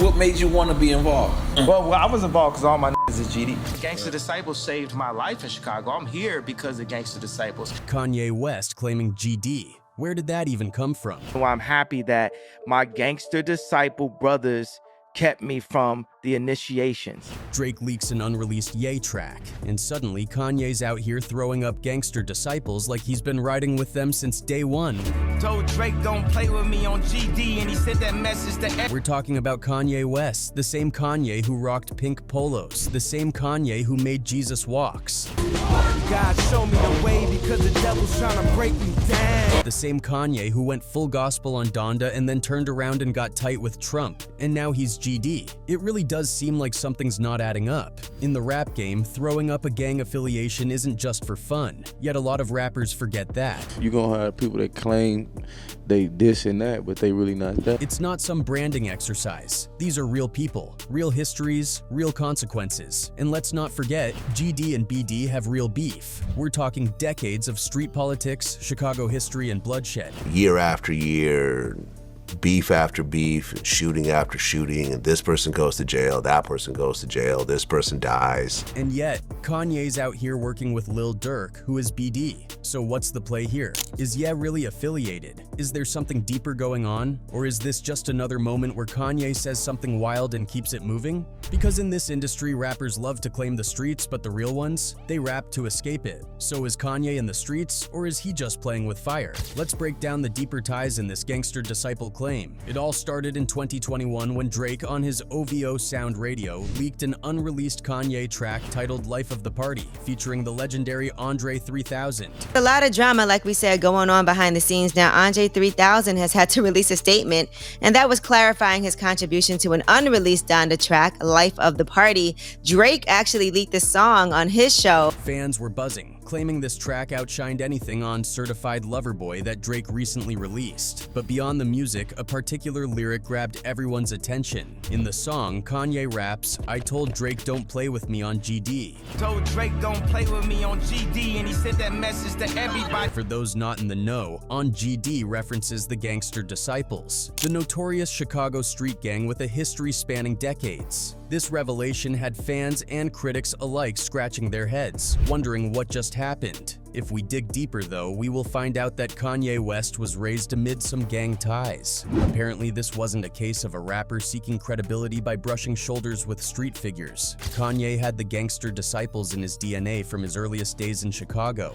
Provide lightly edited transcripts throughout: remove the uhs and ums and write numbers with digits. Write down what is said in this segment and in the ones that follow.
what made you want to be involved? Well, I was involved because all my niggas is GD. Gangster Disciples saved my life in Chicago. I'm here because of Gangster Disciples. Kanye West claiming GD. Where did that even come from? So I'm happy that my Gangster Disciple brothers kept me from the initiations. Drake leaks an unreleased Ye track, and suddenly Kanye's out here throwing up Gangster Disciples like he's been riding with them since day one. Told Drake don't play with me on GD, and he sent that message to We're talking about Kanye West, the same Kanye who rocked pink polos, the same Kanye who made Jesus Walks. God show me the way because the devil's trying to break me down. The same Kanye who went full gospel on Donda and then turned around and got tight with Trump, and now he's GD. It really does seem like something's not adding up. In the rap game, throwing up a gang affiliation isn't just for fun, yet a lot of rappers forget that. You're gonna have people that claim they this and that, but they really not that. It's not some branding exercise. These are real people, real histories, real consequences. And let's not forget, GD and BD have real beef. We're talking decades of street politics, Chicago history, and bloodshed. Year after year, beef after beef, shooting after shooting, and this person goes to jail, that person goes to jail, this person dies. And yet, Kanye's out here working with Lil Durk, who is BD. So what's the play here? Is Ye really affiliated? Is there something deeper going on? Or is this just another moment where Kanye says something wild and keeps it moving? Because in this industry, rappers love to claim the streets, but the real ones, they rap to escape it. So is Kanye in the streets, or is he just playing with fire? Let's break down the deeper ties in this Gangster Disciple claim. It all started in 2021 when Drake, on his OVO Sound Radio, leaked an unreleased Kanye track titled Life of the Party, featuring the legendary Andre 3000. A lot of drama, like we said, going on behind the scenes now. Andre 3000 has had to release a statement, and that was clarifying his contribution to an unreleased Donda track, Life of the Party. Drake actually leaked the song on his show. Fans were buzzing, claiming this track outshined anything on Certified Lover Boy that Drake recently released. But beyond the music, a particular lyric grabbed everyone's attention. In the song, Kanye raps, "I told Drake don't play with me on GD." Told Drake don't play with me on GD, and he sent that message to everybody. For those not in the know, on GD references the Gangster Disciples, the notorious Chicago street gang with a history spanning decades. This revelation had fans and critics alike scratching their heads, wondering what just happened. If we dig deeper though, we will find out that Kanye West was raised amid some gang ties. Apparently this wasn't a case of a rapper seeking credibility by brushing shoulders with street figures. Kanye had the Gangster Disciples in his DNA from his earliest days in Chicago.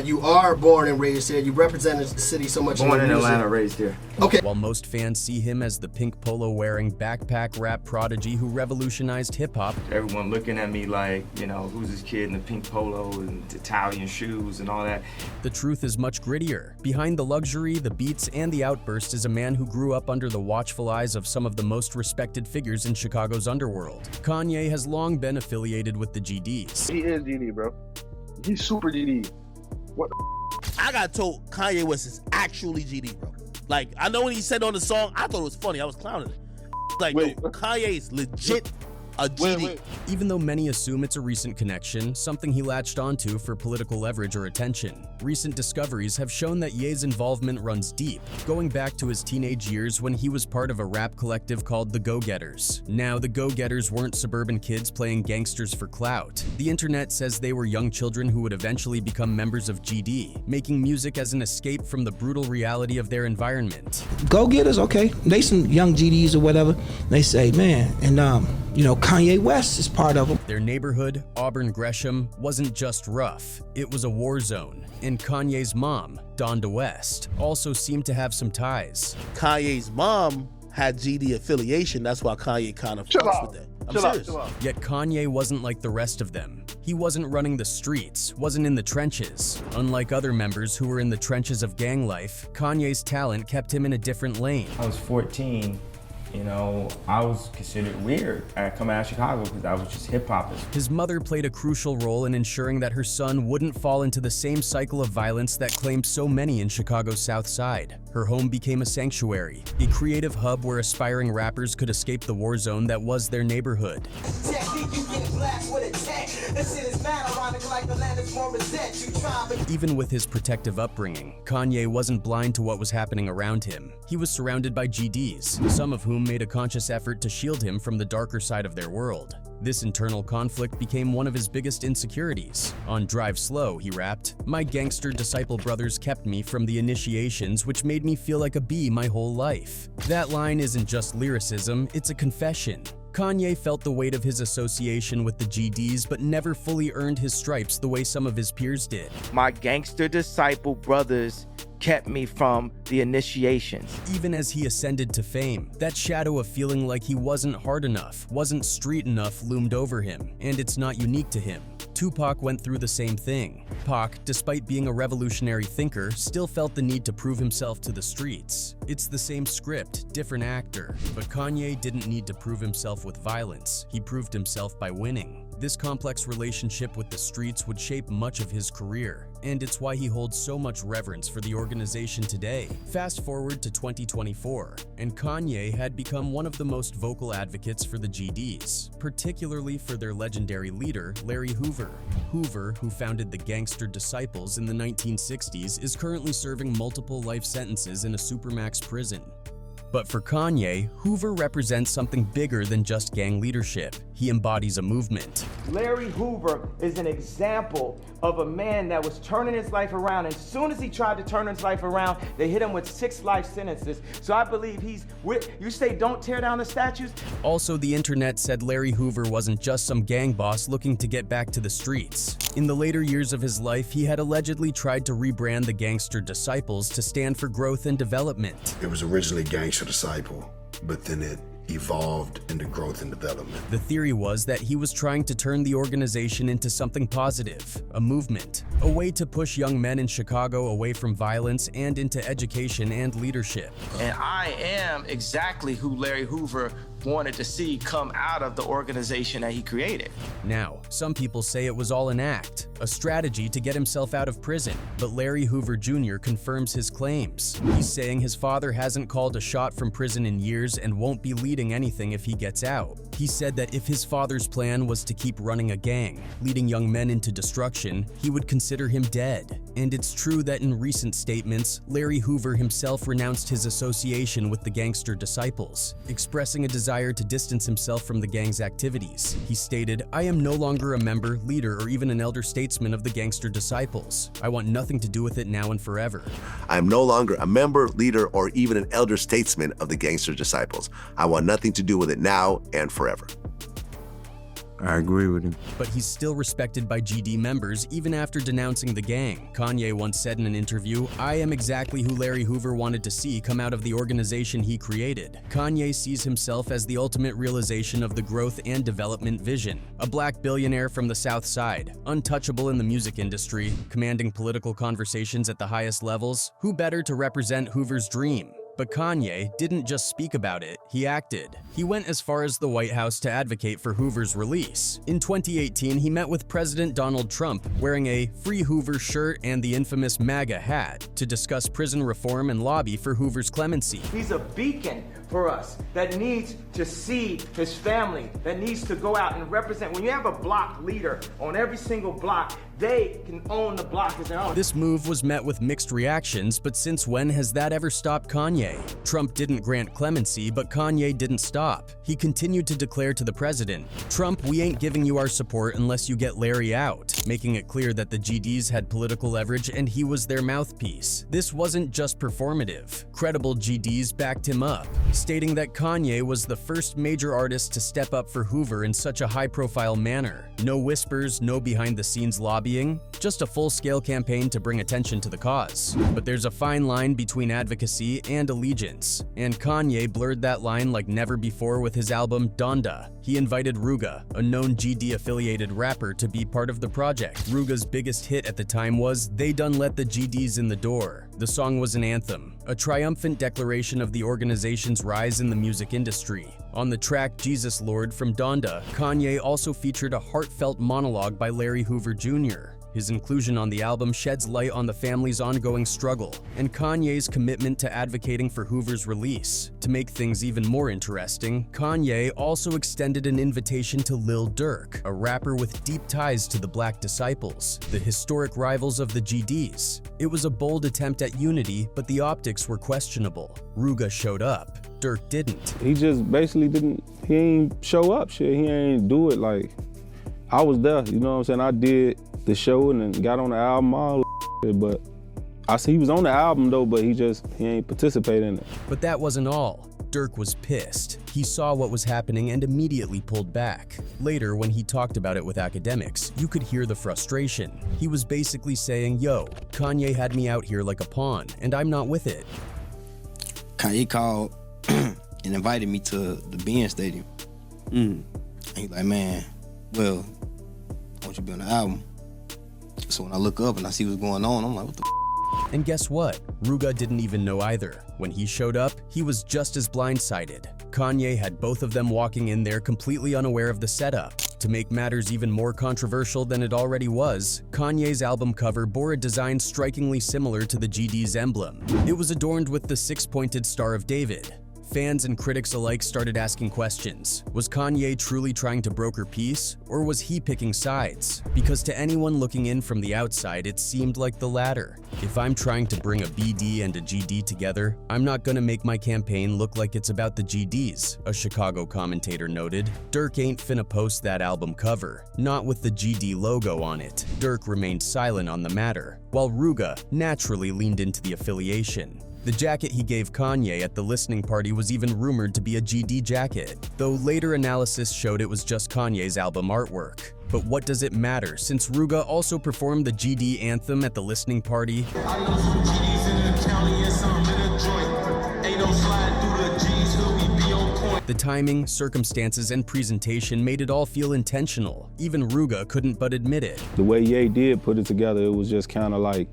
You are born and raised here. You represented the city so much. Born in Atlanta, raised here. Okay. While most fans see him as the pink polo-wearing backpack rap prodigy who revolutionized hip-hop, Everyone looking at me like, you know, who's this kid in the pink polo and Italian shoes and all that. the truth is much grittier. Behind the luxury, the beats, and the outburst is a man who grew up under the watchful eyes of some of the most respected figures in Chicago's underworld. Kanye has long been affiliated with the GDs. He is GD, bro. He's super GD. What the I got told Kanye West is actually GD, bro. Like, I know when he said on the song, I thought it was funny. I was clowning it. Like, Wait. no, Kanye is legit a GD. Wait. Even though many assume it's a recent connection, something he latched onto for political leverage or attention, recent discoveries have shown that Ye's involvement runs deep, going back to his teenage years when he was part of a rap collective called the Go-Getters. Now, the Go-Getters weren't suburban kids playing gangsters for clout. The internet says they were young children who would eventually become members of GD, making music as an escape from the brutal reality of their environment. Go-getters, okay, they some young GDs or whatever. They say, man, and you know, Kanye West is part of them. Their neighborhood, Auburn Gresham, wasn't just rough, it was a war zone. And Kanye's mom, Donda West, also seemed to have some ties. Kanye's mom had GD affiliation. That's why Kanye kind of fucks with that. I'm serious. Yet Kanye wasn't like the rest of them. He wasn't running the streets, wasn't in the trenches. Unlike other members who were in the trenches of gang life, Kanye's talent kept him in a different lane. I was 14. You know, I was considered weird coming out of Chicago because I was just hip-hopping. His mother played a crucial role in ensuring that her son wouldn't fall into the same cycle of violence that claimed so many in Chicago's South Side. Her home became a sanctuary, a creative hub where aspiring rappers could escape the war zone that was their neighborhood. Even with his protective upbringing, Kanye wasn't blind to what was happening around him. He was surrounded by GDs, some of whom made a conscious effort to shield him from the darker side of their world. This internal conflict became one of his biggest insecurities. On Drive Slow, he rapped, "My gangster disciple brothers kept me from the initiations which made me feel like a bee my whole life." That line isn't just lyricism, it's a confession. Kanye felt the weight of his association with the GDs but never fully earned his stripes the way some of his peers did. My gangster disciple brothers kept me from the initiations. Even as he ascended to fame, that shadow of feeling like he wasn't hard enough, wasn't street enough loomed over him, and it's not unique to him. Tupac went through the same thing. Pac, despite being a revolutionary thinker, still felt the need to prove himself to the streets. It's the same script, different actor. But Kanye didn't need to prove himself with violence. He proved himself by winning. This complex relationship with the streets would shape much of his career, and it's why he holds so much reverence for the organization today. Fast forward to 2024, and Kanye had become one of the most vocal advocates for the GDs, particularly for their legendary leader, Larry Hoover. Hoover, who founded the Gangster Disciples in the 1960s, is currently serving multiple life sentences in a supermax prison. But for Kanye, Hoover represents something bigger than just gang leadership. He embodies a movement. Larry Hoover is an example of a man that was turning his life around. And as soon as he tried to turn his life around, they hit him with 6 life sentences. So I believe you say don't tear down the statues? Also, the internet said Larry Hoover wasn't just some gang boss looking to get back to the streets. In the later years of his life, he had allegedly tried to rebrand the Gangster Disciples to stand for growth and development. It was originally Gangster Disciple, but then it evolved into growth and development. The theory was that he was trying to turn the organization into something positive, a movement, a way to push young men in Chicago away from violence and into education and leadership. And I am exactly who Larry Hoover wanted to see come out of the organization that he created. Now, some people say it was all an act, a strategy to get himself out of prison, but Larry Hoover Jr. confirms his claims. He's saying his father hasn't called a shot from prison in years and won't be leading anything if he gets out. He said that if his father's plan was to keep running a gang, leading young men into destruction, he would consider him dead. And it's true that in recent statements, Larry Hoover himself renounced his association with the Gangster Disciples, expressing a desire to distance himself from the gang's activities. He stated, "I am no longer a member, leader, or even an elder statesman of the Gangster Disciples. I want nothing to do with it now and forever." I am no longer a member, leader, or even an elder statesman of the Gangster Disciples. I want nothing to do with it now and forever. I agree with him. But he's still respected by GD members even after denouncing the gang. Kanye once said in an interview, "I am exactly who Larry Hoover wanted to see come out of the organization he created." Kanye sees himself as the ultimate realization of the growth and development vision. A black billionaire from the South Side, untouchable in the music industry, commanding political conversations at the highest levels. Who better to represent Hoover's dream? But Kanye didn't just speak about it, he acted. He went as far as the White House to advocate for Hoover's release. In 2018, he met with President Donald Trump wearing a Free Hoover shirt and the infamous MAGA hat to discuss prison reform and lobby for Hoover's clemency. He's a beacon for us that needs to see his family, that needs to go out and represent. When you have a block leader on every single block, they can own the block as their own. This move was met with mixed reactions, but since when has that ever stopped Kanye? Trump didn't grant clemency, but Kanye didn't stop. He continued to declare to the president, "Trump, we ain't giving you our support unless you get Larry out," making it clear that the GDs had political leverage and he was their mouthpiece. This wasn't just performative. Credible GDs backed him up, stating that Kanye was the first major artist to step up for Hoover in such a high-profile manner. No whispers, no behind-the-scenes lobbying, just a full-scale campaign to bring attention to the cause. But there's a fine line between advocacy and allegiance, and Kanye blurred that line like never before with his album Donda. He invited Ruga, a known GD-affiliated rapper, to be part of the project. Ruga's biggest hit at the time was "They Done Let the GDs in the Door." The song was an anthem, a triumphant declaration of the organization's rise in the music industry. On the track Jesus Lord from Donda, Kanye also featured a heartfelt monologue by Larry Hoover Jr. His inclusion on the album sheds light on the family's ongoing struggle and Kanye's commitment to advocating for Hoover's release. To make things even more interesting, Kanye also extended an invitation to Lil Durk, a rapper with deep ties to the Black Disciples, the historic rivals of the GDs. It was a bold attempt at unity, but the optics were questionable. Ruga showed up, Durk didn't. He just basically he ain't show up, shit. He ain't do it like, I was there, you know what I'm saying? I did the show and then got on the album, all shit, but I see he was on the album though, but he ain't participating in it. But that wasn't all. Durk was pissed. He saw what was happening and immediately pulled back. Later, when he talked about it with academics, you could hear the frustration. He was basically saying, yo, Kanye had me out here like a pawn, and I'm not with it. Kanye called and invited me to the BN Stadium. And he's like, man, well, I want you to be on the album. So when I look up and I see what's going on, I'm like, what the f? And guess what? Ruga didn't even know either. When he showed up, he was just as blindsided. Kanye had both of them walking in there completely unaware of the setup. To make matters even more controversial than it already was, Kanye's album cover bore a design strikingly similar to the GD's emblem. It was adorned with the six-pointed Star of David. Fans and critics alike started asking questions. Was Kanye truly trying to broker peace, or was he picking sides? Because to anyone looking in from the outside, it seemed like the latter. If I'm trying to bring a BD and a GD together, I'm not gonna make my campaign look like it's about the GDs, a Chicago commentator noted. Durk ain't finna post that album cover, not with the GD logo on it. Durk remained silent on the matter, while Ruga naturally leaned into the affiliation. The jacket he gave Kanye at the listening party was even rumored to be a GD jacket, though later analysis showed it was just Kanye's album artwork. But what does it matter, since Ruga also performed the GD anthem at the listening party? I know some GDs in the county and some in the joint. Ain't no sliding through the G's, he'll be on point. The timing, circumstances, and presentation made it all feel intentional. Even Ruga couldn't but admit it. The way Ye did put it together, it was just kind of like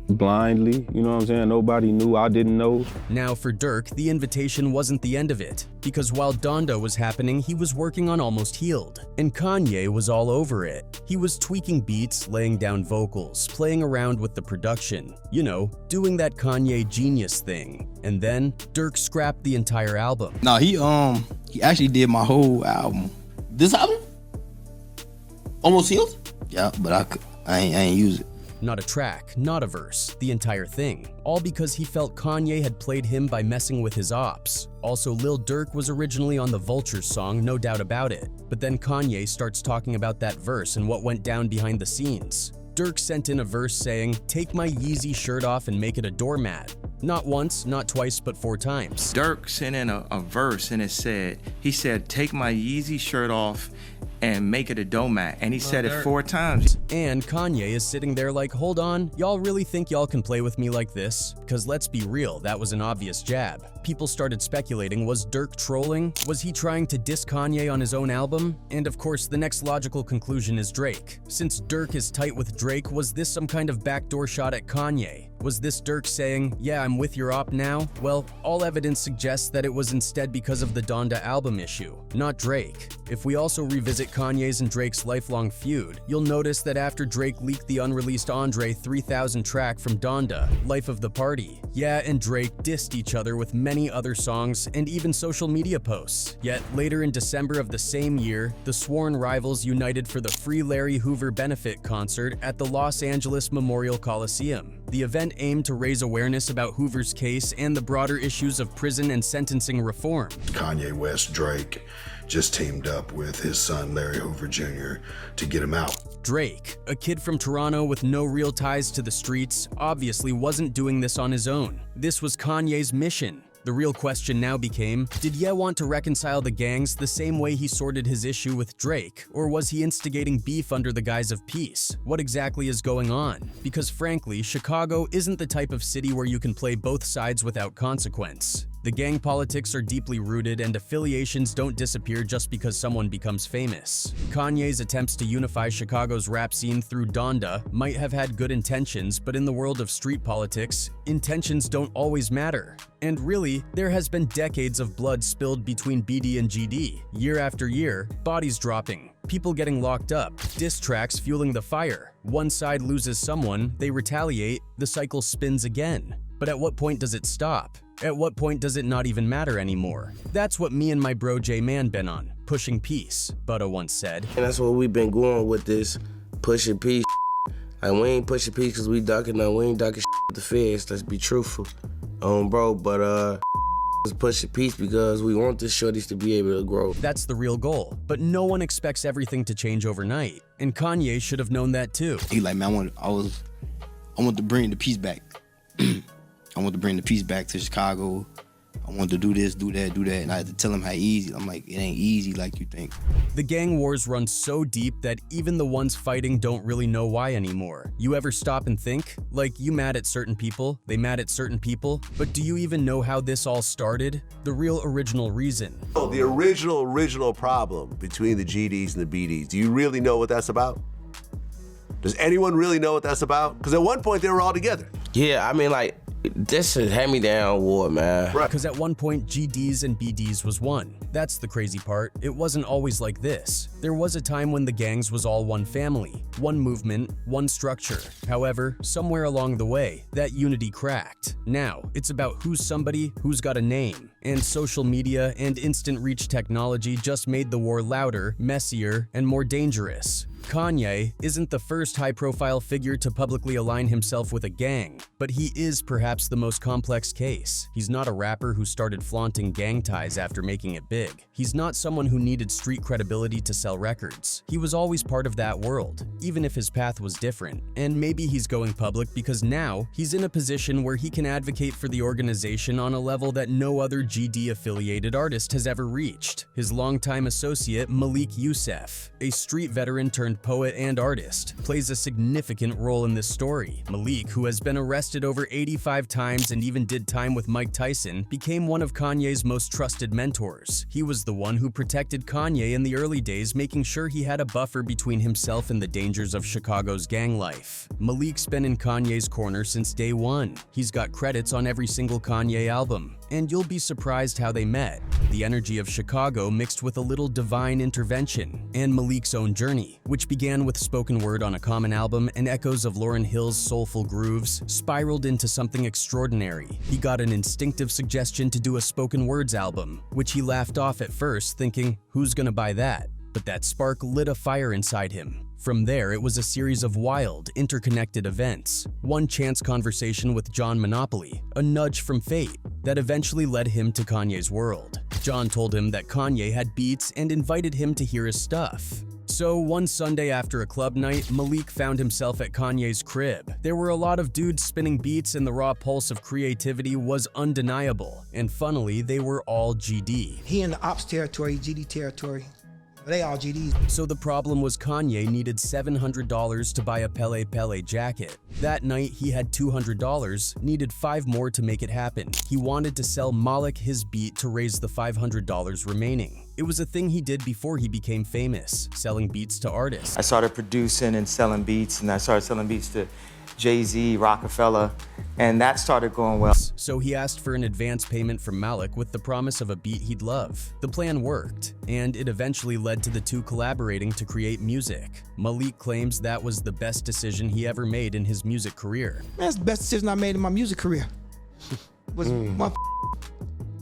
blindly, you know what I'm saying? Nobody knew, I didn't know. Now for Durk, the invitation wasn't the end of it, because while Donda was happening, he was working on Almost Healed, and Kanye was all over it. He was tweaking beats, laying down vocals, playing around with the production, you know, doing that Kanye genius thing. And then Durk scrapped the entire album. No, he actually did my whole album. This album? Almost Healed? Yeah, but I ain't use it. Not a track, not a verse, the entire thing. All because he felt Kanye had played him by messing with his ops. Also, Lil Durk was originally on the Vultures song, no doubt about it. But then Kanye starts talking about that verse and what went down behind the scenes. Durk sent in a verse saying, "Take my Yeezy shirt off and make it a doormat." Not once, not twice, but 4 times. Durk sent in a verse and he said, "Take my Yeezy shirt off and make it a doormat," and he said it 4 times. And Kanye is sitting there like, hold on, y'all really think y'all can play with me like this? Because let's be real, that was an obvious jab. People started speculating, was Durk trolling? Was he trying to diss Kanye on his own album? And of course, the next logical conclusion is Drake. Since Durk is tight with Drake, was this some kind of backdoor shot at Kanye? Was this Durk saying, yeah, I'm with your op now? Well, all evidence suggests that it was instead because of the Donda album issue, not Drake. If we also revisit Kanye's and Drake's lifelong feud, you'll notice that after Drake leaked the unreleased Andre 3000 track from Donda, Life of the Party, yeah, and Drake dissed each other with many other songs and even social media posts. Yet later in December of the same year, the sworn rivals united for the Free Larry Hoover benefit concert at the Los Angeles Memorial Coliseum. The event aimed to raise awareness about Hoover's case and the broader issues of prison and sentencing reform. Kanye West Drake just teamed up with his son Larry Hoover Jr. to get him out. Drake, a kid from Toronto with no real ties to the streets, obviously wasn't doing this on his own. This was Kanye's mission. The real question now became, did Ye want to reconcile the gangs the same way he sorted his issue with Drake, or was he instigating beef under the guise of peace? What exactly is going on? Because frankly, Chicago isn't the type of city where you can play both sides without consequence. The gang politics are deeply rooted, and affiliations don't disappear just because someone becomes famous. Kanye's attempts to unify Chicago's rap scene through Donda might have had good intentions, but in the world of street politics, intentions don't always matter. And really, there has been decades of blood spilled between BD and GD, year after year, bodies dropping, people getting locked up, diss tracks fueling the fire. One side loses someone, they retaliate, the cycle spins again. But at what point does it stop? At what point does it not even matter anymore? That's what me and my bro J-Man been on, pushing peace, Butta once said. And that's what we've been going with this pushing peace. Like, we ain't pushing peace because we ducking no, we ain't ducking with the feds, let's be truthful. Bro, but let's push the peace because we want the shorties to be able to grow. That's the real goal, but no one expects everything to change overnight, and Kanye should have known that too. He like, man, I want to bring the peace back. I want to bring the peace back to Chicago. I want to do this, do that, and I had to tell him how easy. I'm like, it ain't easy like you think. The gang wars run so deep that even the ones fighting don't really know why anymore. You ever stop and think? Like, you mad at certain people, they mad at certain people, but do you even know how this all started? The real original reason. Oh, the original problem between the GDs and the BDs, do you really know what that's about? Does anyone really know what that's about? Because at one point they were all together. Yeah, I mean, like, this is hand-me-down war, man. Right. Because at one point, GDs and BDs was one. That's the crazy part. It wasn't always like this. There was a time when the gangs was all one family, one movement, one structure. However, somewhere along the way, that unity cracked. Now, it's about who's somebody, who's got a name. And social media and instant reach technology just made the war louder, messier, and more dangerous. Kanye isn't the first high-profile figure to publicly align himself with a gang, but he is perhaps the most complex case. He's not a rapper who started flaunting gang ties after making it big. He's not someone who needed street credibility to sell records. He was always part of that world, even if his path was different. And maybe he's going public because now he's in a position where he can advocate for the organization on a level that no other GD-affiliated artist has ever reached. His longtime associate, Malik Yusef, a street veteran turned poet and artist, plays a significant role in this story. Malik, who has been arrested over 85 times and even did time with Mike Tyson, became one of Kanye's most trusted mentors. He was the one who protected Kanye in the early days, making sure he had a buffer between himself and the dangers of Chicago's gang life. Malik's been in Kanye's corner since day one. He's got credits on every single Kanye album, and you'll be surprised how they met. The energy of Chicago mixed with a little divine intervention, and Malik's own journey, which began with spoken word on a Common album and echoes of Lauryn Hill's soulful grooves, spiraled into something extraordinary. He got an instinctive suggestion to do a spoken words album, which he laughed off at first, thinking, who's gonna buy that? But that spark lit a fire inside him. From there, it was a series of wild, interconnected events. One chance conversation with John Monopoly, a nudge from fate, that eventually led him to Kanye's world. John told him that Kanye had beats and invited him to hear his stuff. So one Sunday after a club night, Malik found himself at Kanye's crib. There were a lot of dudes spinning beats and the raw pulse of creativity was undeniable. And funnily, they were all GD. He in the ops territory, GD territory. They all GDs. So the problem was Kanye needed $700 to buy a Pele Pele jacket. That night, he had $200, needed 5 more to make it happen. He wanted to sell Malik his beat to raise the $500 remaining. It was a thing he did before he became famous, selling beats to artists. I started producing and selling beats, and I started selling beats to Jay-Z, Rockefeller, and that started going well. So he asked for an advance payment from Malik with the promise of a beat he'd love. The plan worked, and it eventually led to the two collaborating to create music. Malik claims that was the best decision he ever made in his music career. That's the best decision I made in my music career. Was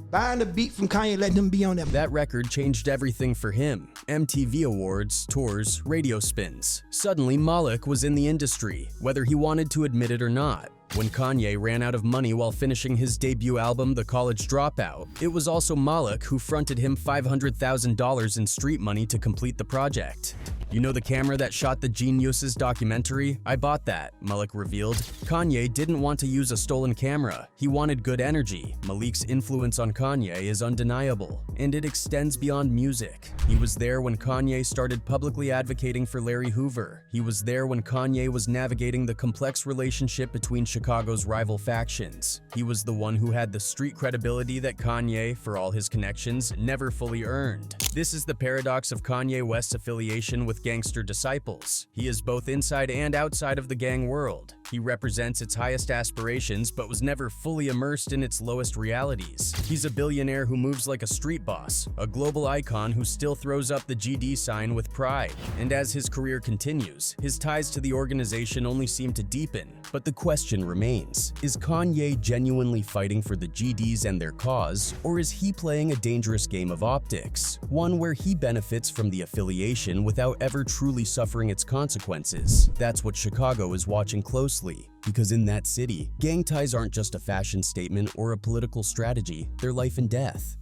buying the beat from Kanye, letting him be on that. That record changed everything for him. MTV awards, tours, radio spins. Suddenly, Malik was in the industry, whether he wanted to admit it or not. When Kanye ran out of money while finishing his debut album, The College Dropout, it was also Malik who fronted him $500,000 in street money to complete the project. You know the camera that shot the Geniuses documentary? I bought that, Malik revealed. Kanye didn't want to use a stolen camera. He wanted good energy. Malik's influence on Kanye is undeniable, and it extends beyond music. He was there when Kanye started publicly advocating for Larry Hoover. He was there when Kanye was navigating the complex relationship between Chicago's rival factions. He was the one who had the street credibility that Kanye, for all his connections, never fully earned. This is the paradox of Kanye West's affiliation with gangster disciples. He is both inside and outside of the gang world. He represents its highest aspirations but was never fully immersed in its lowest realities. He's a billionaire who moves like a street boss, a global icon who still throws up the GD sign with pride. And as his career continues, his ties to the organization only seem to deepen. But the question remains, is Kanye genuinely fighting for the GDs and their cause, or is he playing a dangerous game of optics? One where he benefits from the affiliation without ever truly suffering its consequences. That's what Chicago is watching closely, because in that city, gang ties aren't just a fashion statement or a political strategy, they're life and death.